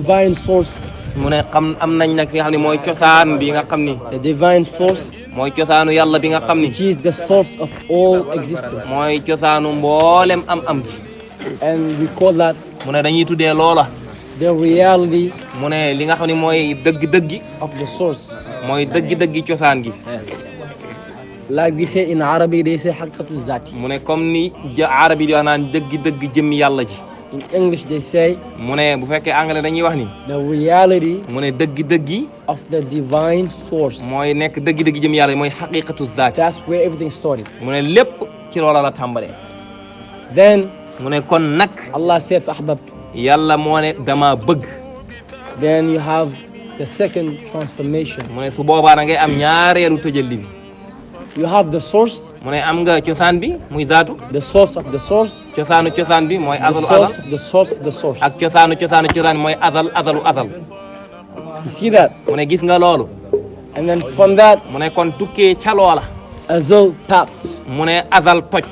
divine source. mu ne xam am nañ nag nga xam ne mooy cosaan bi nga xam ni. The divine source. mooy cosaanu yàlla bi nga xam ni. Which is the source of all existence. mooy cosaanu mboolem am-am gi. And we call that mu ne dañuy tuddee loola. the reality mu ne li nga xam ne mooy dëgg-dëggi. of the source. mooy dëgg-dëggi cosaan gi. Like we say in Arabic, they say haqiqatul zati. mu ne comme ni arabi di wax naan dëgg-dëgg jëmmi yàlla ji. In English, they say mu ne bu fekkee anglais dañuy wax ni. the reality mu ne dëgg-dëggi. of the divine source. mooy nekk dëgg-dëgg jëmmi yàlla ji mooy xaqiqatu zaati. That's where everything started. mu ne lépp ci loola la tàmbalee. Then mu ne kon nag. Allah said ahbabtu. yàlla moo ne dama bëgg. Then you have the second transformation. mu ne su boobaa da ngay am ñaareelu tëjalli bi. You have the source, mu ne am nga cosaan bi muy zaatu. the source of the source, cosaanu cosaan bi mooy the azalu source azal. of the source of the source. ak cosaanu cosaan mooy azalu azal. You see that? mu ne gis nga loolu. And then from that, mu ne kon tukkee ca loola. Azal packed, mu ne azal toj.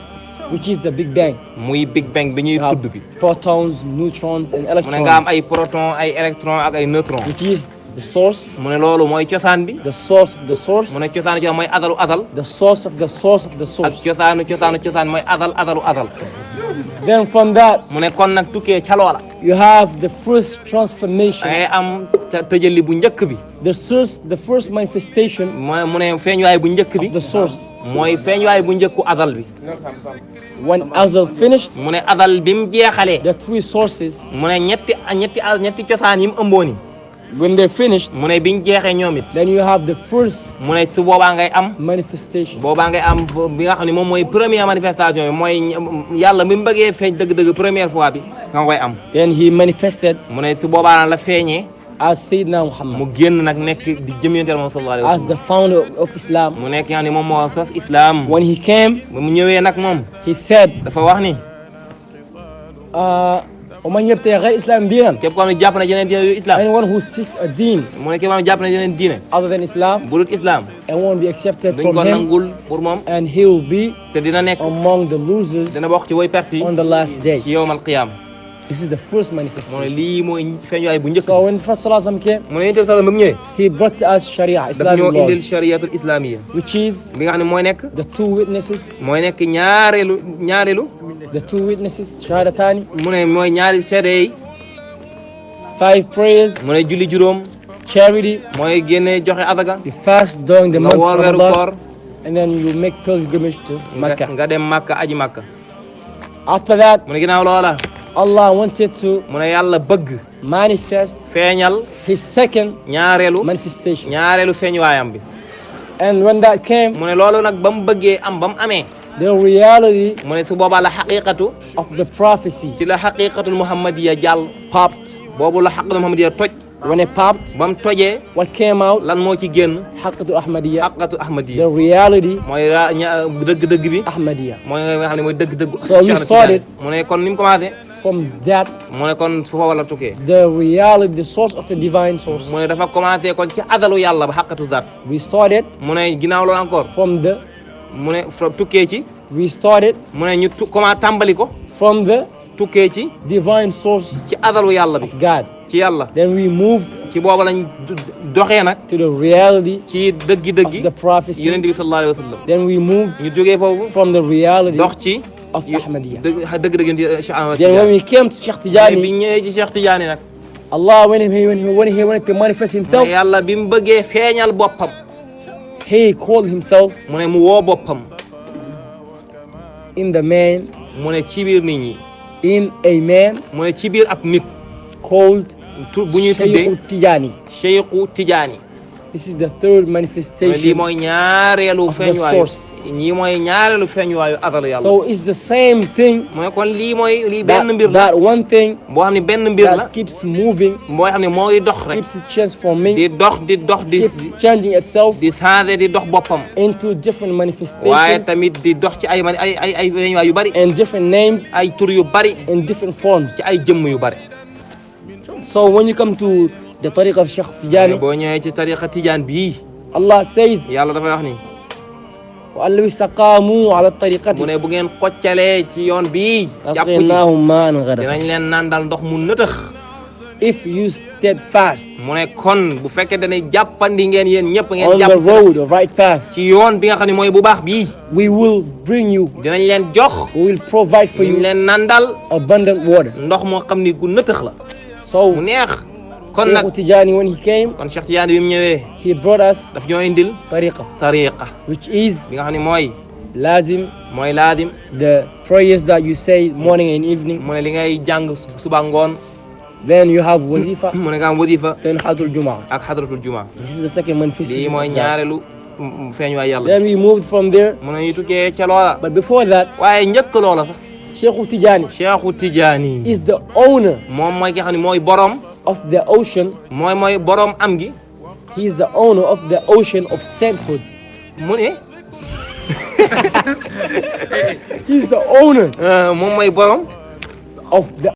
which is the Big Bang. muy big bang bi ñuy You have tudd bi. protons, neutrons, and mu ne nga am electrons, ay proton ay électron ak ay neutron. which is the source, mu ne loolu mooy cosaan bi. the source of the source, mu ne cosaanu cosaan mooy azalu azal. the source of the source of the ak source. cosaan mooy azalu azal. Then from that, mu ne kon nag tukkee ca loola. you have the first transformation, da ngay am tëjalli bu njëkk bi. the first manifestation mu ne feeñuwaay bu njëkk bi. of the source. mooy feeñuwaay bu njëkku azal bi. When Azal finished, mu ne azal bi mu jeexalee. the three sources, mu ne ñetti cosaan yi mu ëmbooni. when they're finished, mu ne biñ jeexee ñoom it. then you have the first mu ne su boobaa ngay am. manifestation. boobaa ngay am bi nga xam ne moom mooy première manifestation bi mooy yàlla bi mu bëggee feeñ dëgg-dëgg première fois bi nga koy am. Then he manifested mu ne su boobaa la feeñee. as Sayyidina Muhammad, mu génn nag nekk di jëm yonent moom sallallahu alayhi wa as sallam. the founder of Islam. mu nekk yaa ni moom moo sos islam. When he came, ba mu ñëwee nag moom. he said, dafa wax ni. ومن يبتغي غير الإسلام دينا, képp koo xam ne jàpp na yeneen diine yu islam. anyone who seeks a deen mu ne képp koo xam ne jàpp na yeneen diine. other than Islam, bu dul islam. and won't be accepted duñ from ko him, nangul pour moom. and he will be te dina nekk. among the losers dina bokk ci woy perte yi. on the last day. ci yawmal qiyaama. This is the first mu ne manifestation. lii mooy feeñuwaay bu njëkk. So when the Prophet Sallallahu Alaihi Wasallam came, mu ne yonent bi sallam ba mu ñëwee. he brought to us Sharia, daf Islamic ñoo indil laws, chariatul islamiyya. which is bi nga xam ne mooy nekk. the two witnesses, shahadatani, mu ne mooy ñaari seede yi. 5 prayers, mu ne julli juróom. charity, mooy génne joxe azaga. you fast during the nga month woor of weeru Ramadan, koor. and then you make pilgrimage to Mecca. nga dem Makka aji Makka. After that, mu ne ginnaaw loola. Allah wanted to mu ne yàlla bëgg. manifest feeñal. his second ñaareelu manifestation. feeñuwaayam bi. And when that came, mu ne loolu nag ba mu bëggee am ba mu amee. the reality mu ne su boobaa la xaqiqatu. of the prophecy ci la xaqiqatul muhammadiya jàll. popped. boobu la xaqiqatul muhammadiya toj. When it popped, ba mu tojee. what came out? lan moo ci génn. Haqqatul Ahmadiyya. xaqiqatu ahmadiya. The reality mooy dëgg-dëgg bi. Ahmadiyya. mooy nga xam ne mooy dëgg-dëgg. So we started mu ne kon ni mu commencé. from that, mu ne kon fu fa wala tukkee. the reality, the source of the divine source. mu ne dafa commencé kon ci azalu yàlla ba xaqatu zaat. We started mu ne ginnaaw loolu encore. from the, mu ne tukkee ci. we started mu ne ñu comment tàmbali ko. from the tukkee ci. divine source ci azalu yàlla bi. of God. ci yàlla. Then we moved ci boobu lañ doxee nag. to the reality ci of dëggi-dëggi. the prophecy. yonent bi sallallahu alayhi wa sallam. Then we moved ñu jógee foofu. from the reality dox ci. of Ahmadiyya. dëgg-dëgg Cheikh Ahmad Then when Tidiane. we came to Sheikh bi Tijani, ñëwee ci Cheikh Tidiane nag. Allah, when he wanted to manifest mu himself, ne yàlla bi mu bëggee feeñal boppam. he called himself mu ne mu woo boppam. in the man, mu ne ci biir nit ñi. in a man mu ne ci biir ab nit. called bu ñuy tuddee Shaykh Tijani. Cheikhu Tidiane. This is the third mu ne lii manifestation. mooy ñaareelu of the feeñuwaayu. source. ñii mooy ñaareelu feeñuwaayu azalu yàlla. So it's the same thing, mu ne kon lii benn mbir la. that one thing boo xam ne benn mbir la. that keeps moving, boo xam ne mooy dox rek. keeps transforming, di dox keeps changing itself di changer di dox boppam. into different waaye manifestations tamit di dox ci ay feeñuwaay yu bari. and different names ay tur yu bari. and different forms. ci ay jëmm yu bari. So when you come to the tariqa of Sheikh Tijani, boo ñëwee ci tariqa Tijaan bii. Allah says, yàlla dafay wax ni. وأن لو استقاموا على mu الطريقة ne bu ngeen xoccalee ci yoon bii. jàpp ci لأسقيناهم ماء غدقا. dinañ leen nandal ndox mu nëtëx. if you steadfast mu ne kon bu fekkee ne jàppandi ngeen yéen ñëpp ngeen on the jàpp road, the right path, ci yoon bi nga xam ne mooy bu baax bii we will bring you, dinañ leen jox we will provide for dinañ you leen nandal abundant water. ndox moo xam ni gu nëtëx la So, mu neex kon nag Shaykh Tijani, when he came, kon Cheikh Tidiane bi mu ñëwee he brought us daf ñoo indil tariqa, tariqa which is bi nga xam ne mooy lazim, laadim the prayers that you say morning and evening. mu ne li ngay jàng suba ngoon Then you have wazifa, mu ne nga am wadifa then hadratul Jumu'ah. ak xadratul juma This is the second manifestation. lii mooy of that. ñaareelu feeñuwaay yàlla Then we moved from there. mu ne ñu tukkee ca loola But before that, waaye njëkk loola sax Shaykh Tijani Cheikhu Tidiane is the owner moom mooy ki nga xam ne mooy borom of the ocean. mooy borom am gi He is the owner of the ocean of sainthood. mu ne He's the owner moom mooy borom of the